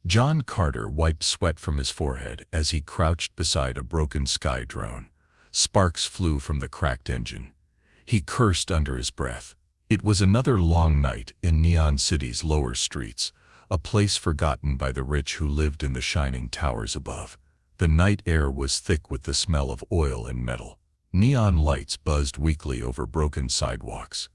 John Carter wiped sweat from his forehead as he crouched beside a broken sky drone. Sparks flew from the cracked engine. He cursed under his breath. It was another long night in Neon City's lower streets, a place forgotten by the rich who lived in the shining towers above. The night air was thick with the smell of oil and metal. Neon lights buzzed weakly over broken sidewalks.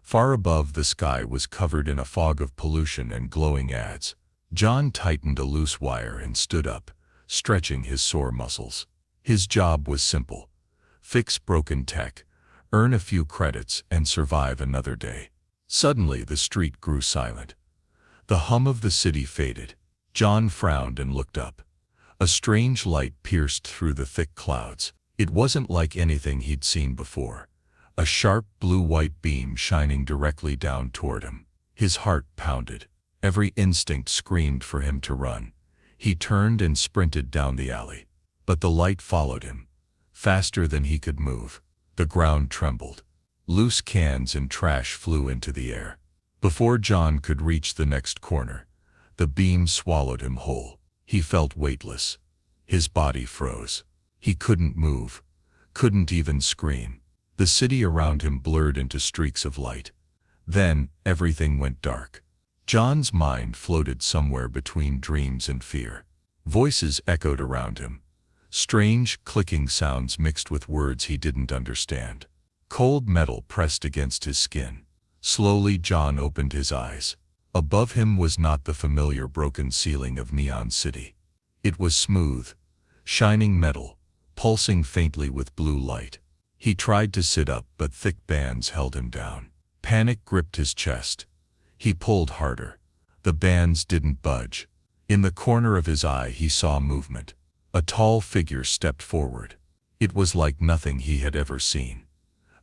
Far above, the sky was covered in a fog of pollution and glowing ads. John tightened a loose wire and stood up, stretching his sore muscles. His job was simple: fix broken tech, earn a few credits, and survive another day. Suddenly, the street grew silent. The hum of the city faded. John frowned and looked up. A strange light pierced through the thick clouds. It wasn't like anything he'd seen before. A sharp blue-white beam shining directly down toward him. His heart pounded. Every instinct screamed for him to run. He turned and sprinted down the alley. But the light followed him, faster than he could move. The ground trembled. Loose cans and trash flew into the air. Before John could reach the next corner, the beam swallowed him whole. He felt weightless. His body froze. He couldn't move, couldn't even scream. The city around him blurred into streaks of light. Then, everything went dark. John's mind floated somewhere between dreams and fear. Voices echoed around him. Strange, clicking sounds mixed with words he didn't understand. Cold metal pressed against his skin. Slowly, John opened his eyes. Above him was not the familiar broken ceiling of Neon City. It was smooth, shining metal, pulsing faintly with blue light. He tried to sit up, but thick bands held him down. Panic gripped his chest. He pulled harder. The bands didn't budge. In the corner of his eye, he saw movement. A tall figure stepped forward. It was like nothing he had ever seen.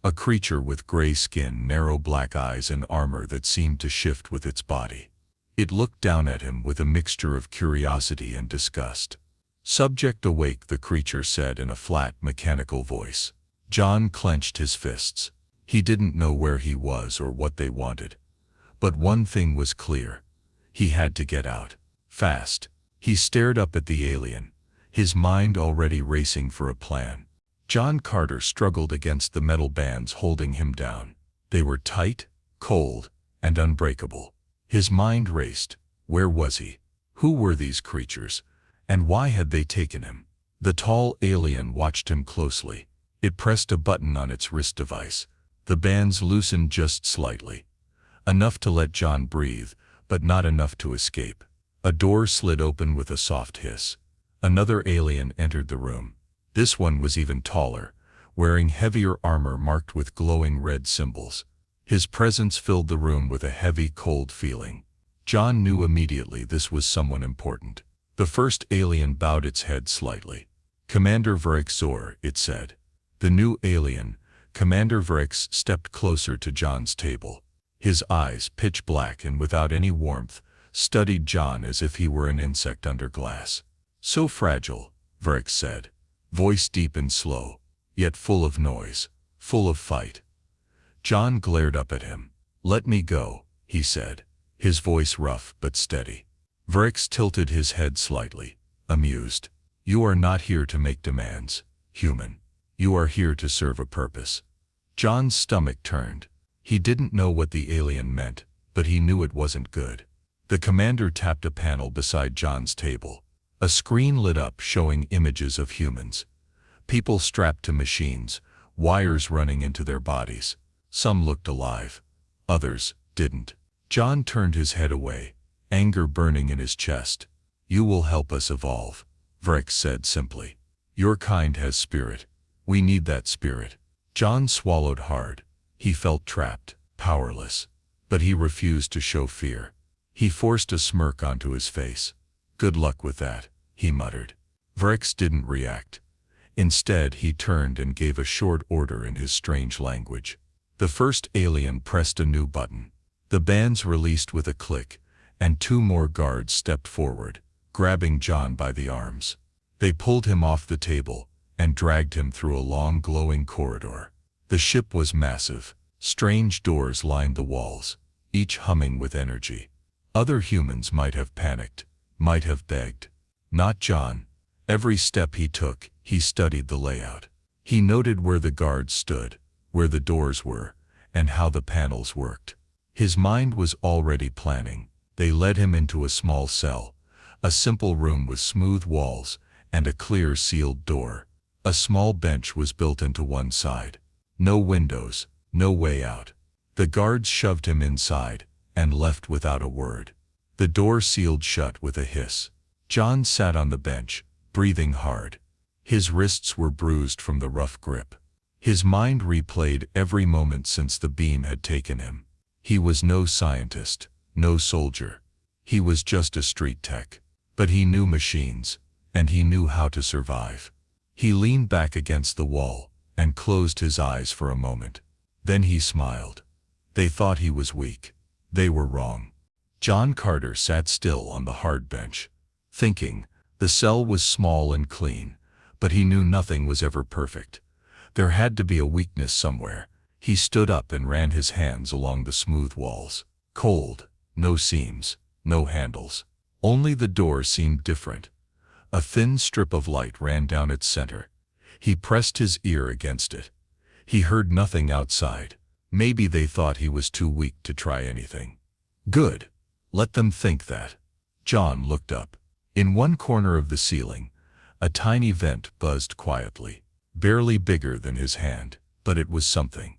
A creature with gray skin, narrow black eyes, and armor that seemed to shift with its body. It looked down at him with a mixture of curiosity and disgust. "Subject awake," the creature said in a flat, mechanical voice. John clenched his fists. He didn't know where he was or what they wanted. But one thing was clear. He had to get out. Fast. He stared up at the alien, his mind already racing for a plan. John Carter struggled against the metal bands holding him down. They were tight, cold, and unbreakable. His mind raced. Where was he? Who were these creatures? And why had they taken him? The tall alien watched him closely. It pressed a button on its wrist device. The bands loosened just slightly. Enough to let John breathe, but not enough to escape. A door slid open with a soft hiss. Another alien entered the room. This one was even taller, wearing heavier armor marked with glowing red symbols. His presence filled the room with a heavy, cold feeling. John knew immediately this was someone important. The first alien bowed its head slightly. "Commander Zor," it said. The new alien, Commander Vrix, stepped closer to John's table. His eyes, pitch black and without any warmth, studied John as if he were an insect under glass. "So fragile," Vrix said, voice deep and slow, yet full of noise, full of fight. John glared up at him. "Let me go," he said, his voice rough but steady. Vrix tilted his head slightly, amused. "You are not here to make demands, human. You are here to serve a purpose." John's stomach turned. He didn't know what the alien meant, but he knew it wasn't good. The commander tapped a panel beside John's table. A screen lit up showing images of humans. People strapped to machines, wires running into their bodies. Some looked alive. Others didn't. John turned his head away, anger burning in his chest. "You will help us evolve," Vrix said simply. "Your kind has spirit. We need that spirit." John swallowed hard. He felt trapped, powerless. But he refused to show fear. He forced a smirk onto his face. "Good luck with that," he muttered. Vrix didn't react. Instead, he turned and gave a short order in his strange language. The first alien pressed a new button. The bands released with a click, and two more guards stepped forward, grabbing John by the arms. They pulled him off the table and dragged him through a long glowing corridor. The ship was massive. Strange doors lined the walls, each humming with energy. Other humans might have panicked. might have begged. Not John. Every step he took, he studied the layout. He noted where the guards stood, where the doors were, and how the panels worked. His mind was already planning. They led him into a small cell, a simple room with smooth walls and a clear sealed door. A small bench was built into one side. No windows, no way out. The guards shoved him inside and left without a word. The door sealed shut with a hiss. John sat on the bench, breathing hard. His wrists were bruised from the rough grip. His mind replayed every moment since the beam had taken him. He was no scientist, no soldier. He was just a street tech. But he knew machines, and he knew how to survive. He leaned back against the wall and closed his eyes for a moment. Then he smiled. They thought he was weak. They were wrong. John Carter sat still on the hard bench, thinking. The cell was small and clean, but he knew nothing was ever perfect. There had to be a weakness somewhere. He stood up and ran his hands along the smooth walls. Cold, no seams, no handles. Only the door seemed different. A thin strip of light ran down its center. He pressed his ear against it. He heard nothing outside. Maybe they thought he was too weak to try anything. Good. Let them think that. John looked up. In one corner of the ceiling, a tiny vent buzzed quietly, barely bigger than his hand, but it was something.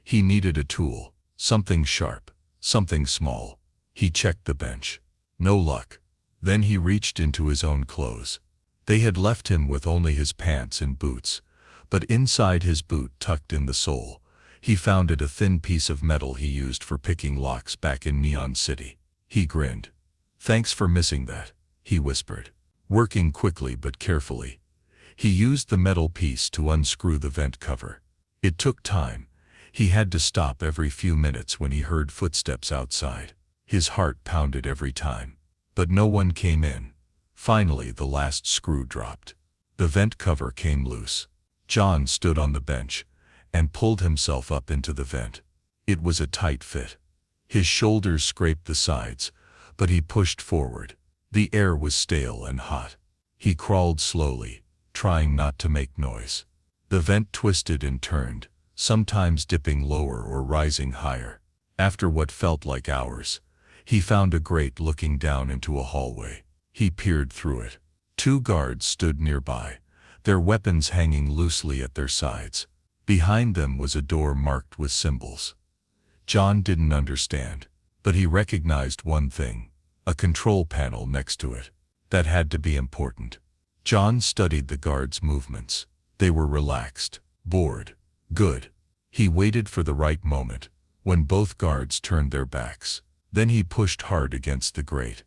He needed a tool, something sharp, something small. He checked the bench. No luck. Then he reached into his own clothes. They had left him with only his pants and boots, but inside his boot, tucked in the sole, he found a thin piece of metal he used for picking locks back in Neon City. He grinned. "Thanks for missing that," he whispered, working quickly but carefully. He used the metal piece to unscrew the vent cover. It took time. He had to stop every few minutes when he heard footsteps outside. His heart pounded every time. But no one came in. Finally, the last screw dropped. The vent cover came loose. John stood on the bench and pulled himself up into the vent. It was a tight fit. His shoulders scraped the sides, but he pushed forward. The air was stale and hot. He crawled slowly, trying not to make noise. The vent twisted and turned, sometimes dipping lower or rising higher. After what felt like hours, he found a grate looking down into a hallway. He peered through it. 2 guards stood nearby, their weapons hanging loosely at their sides. Behind them was a door marked with symbols. John didn't understand, but he recognized one thing: a control panel next to it. That had to be important. John studied the guards' movements. They were relaxed, bored. Good. He waited for the right moment, when both guards turned their backs. Then he pushed hard against the grate.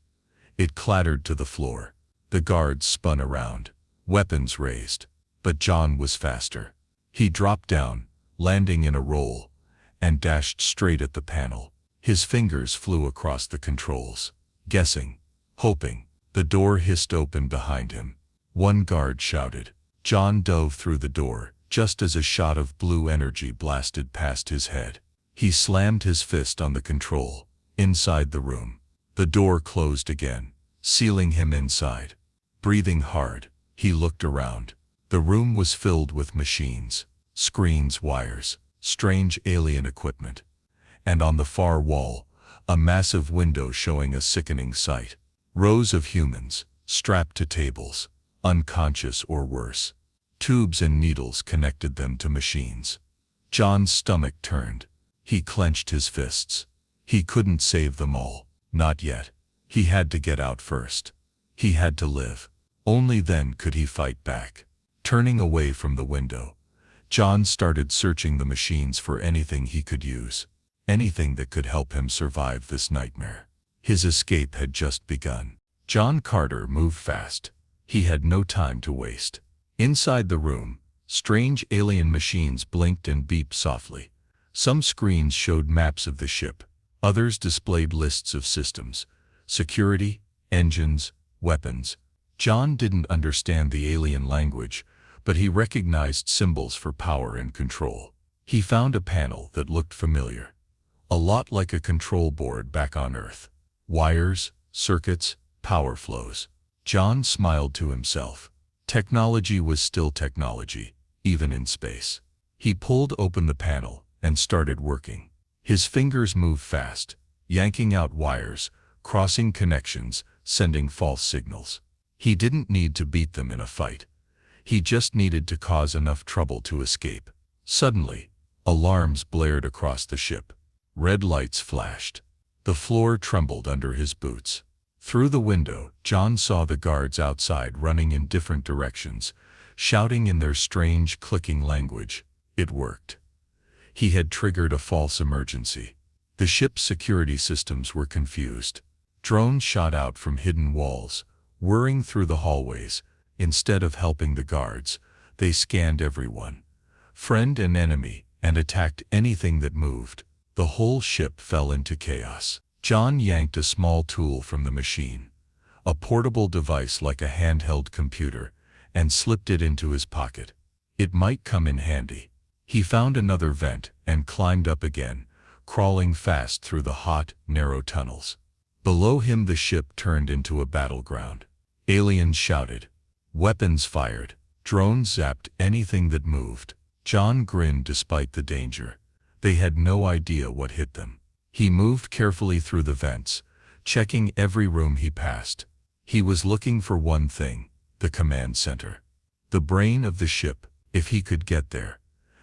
It clattered to the floor. The guards spun around, weapons raised. But John was faster. He dropped down, landing in a roll, and dashed straight at the panel. His fingers flew across the controls. Guessing, hoping. The door hissed open behind him. One guard shouted. John dove through the door, just as a shot of blue energy blasted past his head. He slammed his fist on the control. Inside the room, the door closed again, sealing him inside. Breathing hard, he looked around. The room was filled with machines, screens, wires, strange alien equipment. And on the far wall, a massive window showing a sickening sight. Rows of humans, strapped to tables, unconscious or worse. Tubes and needles connected them to machines. John's stomach turned. He clenched his fists. He couldn't save them all, not yet. He had to get out first. He had to live. Only then could he fight back. Turning away from the window, John started searching the machines for anything he could use. Anything that could help him survive this nightmare. His escape had just begun. John Carter moved fast. He had no time to waste. Inside the room, strange alien machines blinked and beeped softly. Some screens showed maps of the ship. Others displayed lists of systems, security, engines, weapons. John didn't understand the alien language, but he recognized symbols for power and control. He found a panel that looked familiar. A lot like a control board back on Earth. Wires, circuits, power flows. John smiled to himself. Technology was still technology, even in space. He pulled open the panel and started working. His fingers moved fast, yanking out wires, crossing connections, sending false signals. He didn't need to beat them in a fight. He just needed to cause enough trouble to escape. Suddenly, alarms blared across the ship. Red lights flashed. The floor trembled under his boots. Through the window, John saw the guards outside running in different directions, shouting in their strange, clicking language. It worked. He had triggered a false emergency. The ship's security systems were confused. Drones shot out from hidden walls, whirring through the hallways. Instead of helping the guards, they scanned everyone, friend and enemy, and attacked anything that moved. The whole ship fell into chaos. John yanked a small tool from the machine, a portable device like a handheld computer, and slipped it into his pocket. It might come in handy. He found another vent and climbed up again, crawling fast through the hot, narrow tunnels. Below him the ship turned into a battleground. Aliens shouted. Weapons fired. Drones zapped anything that moved. John grinned despite the danger. They had no idea what hit them. He moved carefully through the vents, checking every room he passed. He was looking for one thing, the command center. The brain of the ship. If he could get there,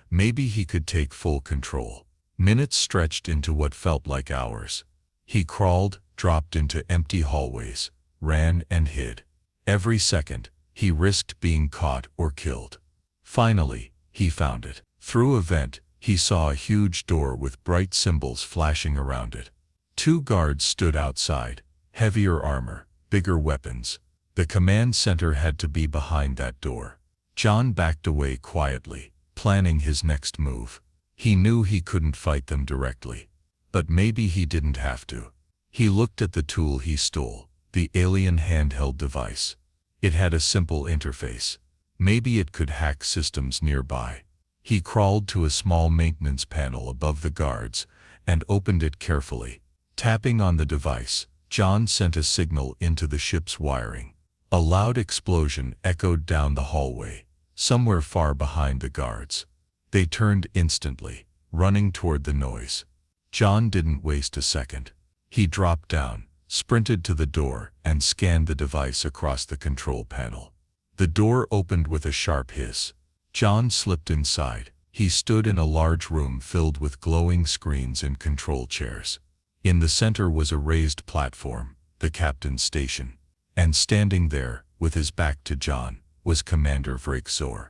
maybe he could take full control. Minutes stretched into what felt like hours. He crawled, dropped into empty hallways, ran and hid. Every second, he risked being caught or killed. Finally, he found it. Through a vent, he saw a huge door with bright symbols flashing around it. 2 guards stood outside, heavier armor, bigger weapons. The command center had to be behind that door. John backed away quietly, planning his next move. He knew he couldn't fight them directly, but maybe he didn't have to. He looked at the tool he stole, the alien handheld device. It had a simple interface. Maybe it could hack systems nearby. He crawled to a small maintenance panel above the guards and opened it carefully. Tapping on the device, John sent a signal into the ship's wiring. A loud explosion echoed down the hallway, somewhere far behind the guards. They turned instantly, running toward the noise. John didn't waste a second. He dropped down, sprinted to the door, and scanned the device across the control panel. The door opened with a sharp hiss. John slipped inside. He stood in a large room filled with glowing screens and control chairs. In the center was a raised platform, the captain's station. And standing there, with his back to John, was Commander Vrexor.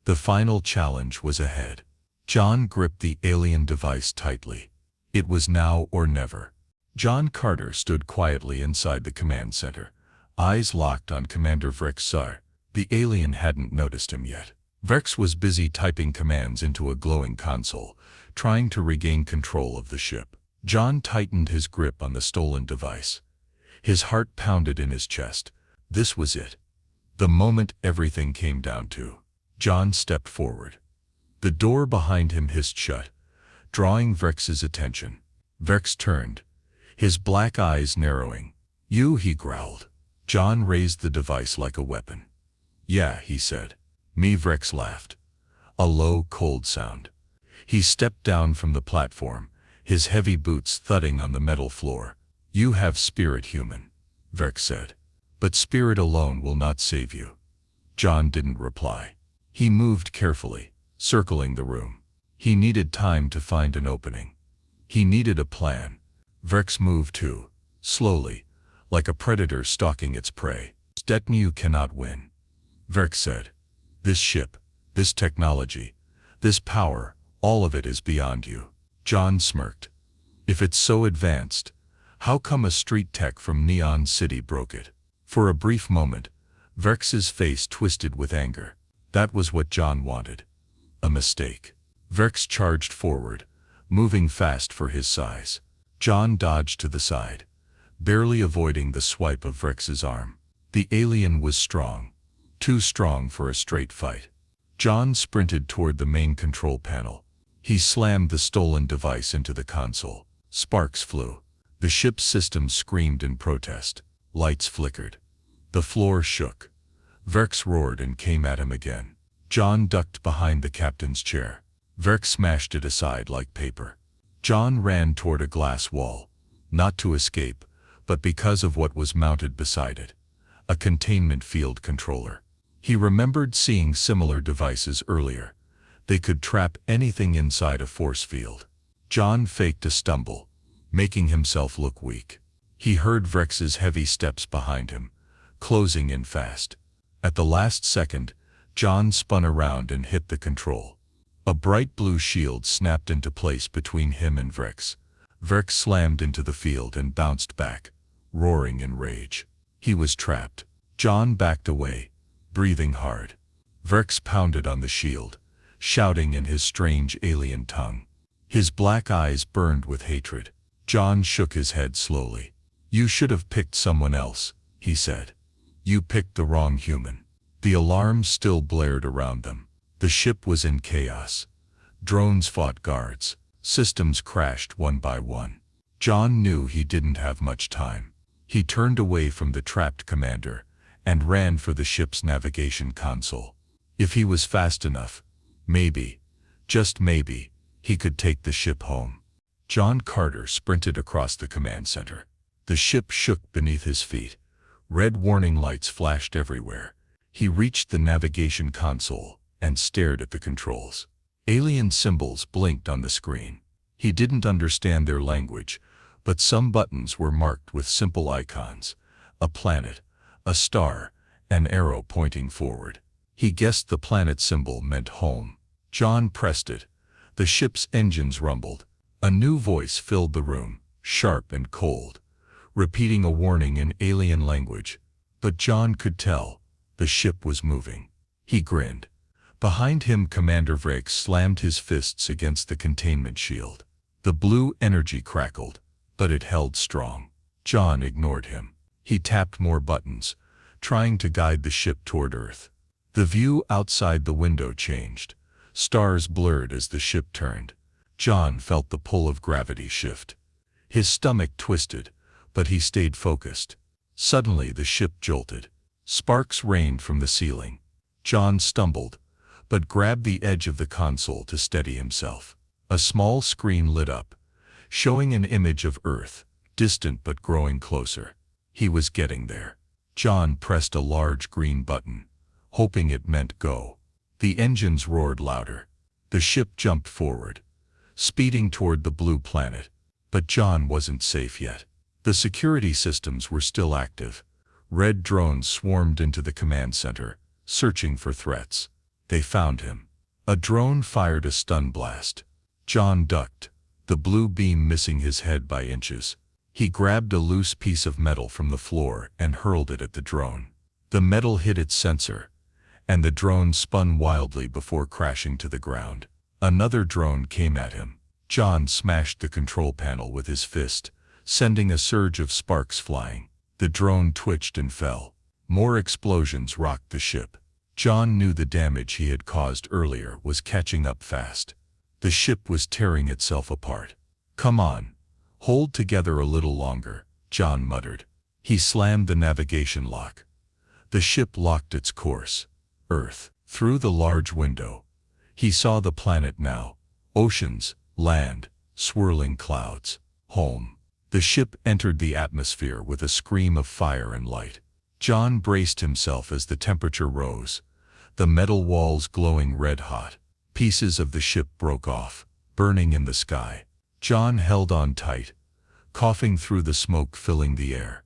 The final challenge was ahead. John gripped the alien device tightly. It was now or never. John Carter stood quietly inside the command center, eyes locked on Commander Vrexor. The alien hadn't noticed him yet. Vrex was busy typing commands into a glowing console, trying to regain control of the ship. John tightened his grip on the stolen device. His heart pounded in his chest. This was it. The moment everything came down to. John stepped forward. The door behind him hissed shut, drawing Vrex's attention. Vrex turned, his black eyes narrowing. "You," he growled. John raised the device like a weapon. "Yeah," he said. "Me." Vrex laughed. A low, cold sound. He stepped down from the platform, his heavy boots thudding on the metal floor. "You have spirit, human," Vrex said. "But spirit alone will not save you." John didn't reply. He moved carefully, circling the room. He needed time to find an opening. He needed a plan. Vrex moved too, slowly, like a predator stalking its prey. "You cannot win," Vrex said. "This ship, this technology, this power, all of it is beyond you." John smirked. "If it's so advanced, how come a street tech from Neon City broke it?" For a brief moment, Vrex's face twisted with anger. That was what John wanted. A mistake. Vrex charged forward, moving fast for his size. John dodged to the side, barely avoiding the swipe of Vrex's arm. The alien was strong, too strong for a straight fight. John sprinted toward the main control panel. He slammed the stolen device into the console. Sparks flew. The ship's systems screamed in protest. Lights flickered. The floor shook. Verx roared and came at him again. John ducked behind the captain's chair. Verx smashed it aside like paper. John ran toward a glass wall, not to escape, but because of what was mounted beside it. A containment field controller. He remembered seeing similar devices earlier. They could trap anything inside a force field. John faked a stumble, making himself look weak. He heard Vrex's heavy steps behind him, closing in fast. At the last second, John spun around and hit the control. A bright blue shield snapped into place between him and Vrex. Vrex slammed into the field and bounced back, roaring in rage. He was trapped. John backed away, breathing hard. Vrex pounded on the shield, shouting in his strange alien tongue. His black eyes burned with hatred. John shook his head slowly. "You should have picked someone else," he said. "You picked the wrong human." The alarms still blared around them. The ship was in chaos. Drones fought guards. Systems crashed one by one. John knew he didn't have much time. He turned away from the trapped commander and ran for the ship's navigation console. If he was fast enough, maybe, just maybe, he could take the ship home. John Carter sprinted across the command center. The ship shook beneath his feet. Red warning lights flashed everywhere. He reached the navigation console and stared at the controls. Alien symbols blinked on the screen. He didn't understand their language, but some buttons were marked with simple icons: a planet, a star, an arrow pointing forward. He guessed the planet symbol meant home. John pressed it. The ship's engines rumbled. A new voice filled the room, sharp and cold, repeating a warning in alien language. But John could tell the ship was moving. He grinned. Behind him, Commander Vrex slammed his fists against the containment shield. The blue energy crackled, but it held strong. John ignored him. He tapped more buttons, trying to guide the ship toward Earth. The view outside the window changed. Stars blurred as the ship turned. John felt the pull of gravity shift. His stomach twisted, but he stayed focused. Suddenly the ship jolted. Sparks rained from the ceiling. John stumbled, but grabbed the edge of the console to steady himself. A small screen lit up, showing an image of Earth, distant but growing closer. He was getting there. John pressed a large green button, hoping it meant go. The engines roared louder. The ship jumped forward, speeding toward the blue planet. But John wasn't safe yet. The security systems were still active. Red drones swarmed into the command center, searching for threats. They found him. A drone fired a stun blast. John ducked, the blue beam missing his head by inches. He grabbed a loose piece of metal from the floor and hurled it at the drone. The metal hit its sensor, and the drone spun wildly before crashing to the ground. Another drone came at him. John smashed the control panel with his fist, sending a surge of sparks flying. The drone twitched and fell. More explosions rocked the ship. John knew the damage he had caused earlier was catching up fast. The ship was tearing itself apart. "Come on. Hold together a little longer," John muttered. He slammed the navigation lock. The ship locked its course. Earth. Through the large window, he saw the planet now. Oceans, land, swirling clouds. Home. The ship entered the atmosphere with a scream of fire and light. John braced himself as the temperature rose, the metal walls glowing red-hot. Pieces of the ship broke off, burning in the sky. John held on tight, coughing through the smoke filling the air.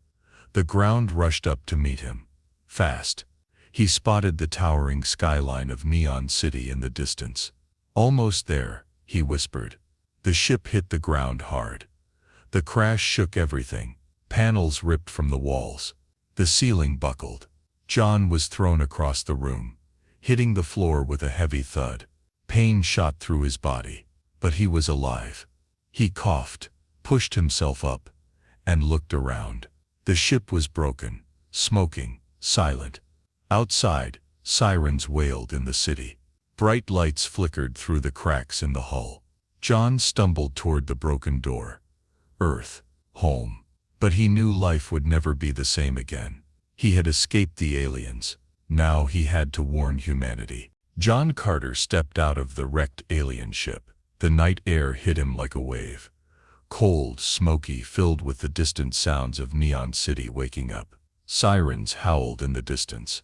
The ground rushed up to meet him. Fast. He spotted the towering skyline of Neon City in the distance. "Almost there," he whispered. The ship hit the ground hard. The crash shook everything. Panels ripped from the walls. The ceiling buckled. John was thrown across the room, hitting the floor with a heavy thud. Pain shot through his body, but he was alive. He coughed, pushed himself up, and looked around. The ship was broken, smoking, silent. Outside, sirens wailed in the city. Bright lights flickered through the cracks in the hull. John stumbled toward the broken door. Earth. Home. But he knew life would never be the same again. He had escaped the aliens. Now he had to warn humanity. John Carter stepped out of the wrecked alien ship. The night air hit him like a wave. Cold, smoky, filled with the distant sounds of Neon City waking up. Sirens howled in the distance.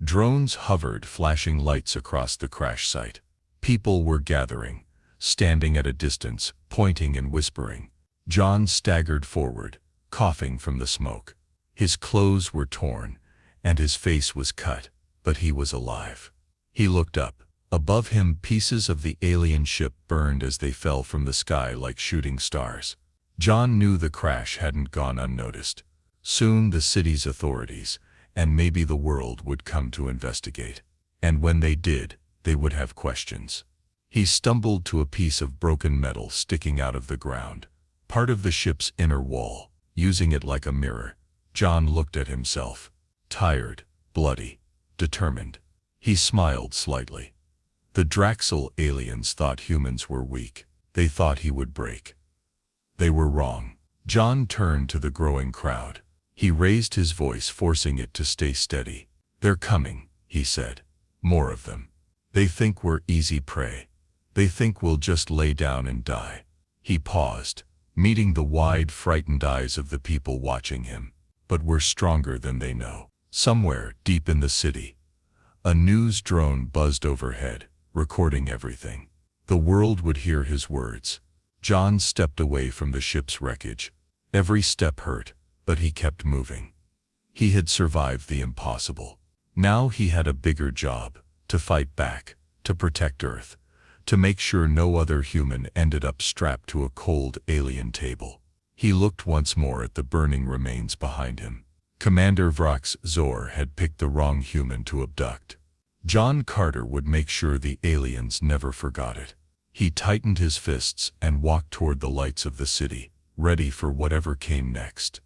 Drones hovered, flashing lights across the crash site. People were gathering, standing at a distance, pointing and whispering. John staggered forward, coughing from the smoke. His clothes were torn, and his face was cut, but he was alive. He looked up. Above him, pieces of the alien ship burned as they fell from the sky like shooting stars. John knew the crash hadn't gone unnoticed. Soon the city's authorities, and maybe the world, would come to investigate. And when they did, they would have questions. He stumbled to a piece of broken metal sticking out of the ground, part of the ship's inner wall. Using it like a mirror, John looked at himself. Tired, bloody, determined. He smiled slightly. The Draxel aliens thought humans were weak. They thought he would break. They were wrong. John turned to the growing crowd. He raised his voice, forcing it to stay steady. "They're coming," he said. "More of them. They think we're easy prey. They think we'll just lay down and die." He paused, meeting the wide, frightened eyes of the people watching him. "But we're stronger than they know." Somewhere, deep in the city, a news drone buzzed overhead, recording everything. The world would hear his words. John stepped away from the ship's wreckage. Every step hurt, but he kept moving. He had survived the impossible. Now he had a bigger job: to fight back, to protect Earth, to make sure no other human ended up strapped to a cold alien table. He looked once more at the burning remains behind him. Commander Vrax Zor had picked the wrong human to abduct. John Carter would make sure the aliens never forgot it. He tightened his fists and walked toward the lights of the city, ready for whatever came next.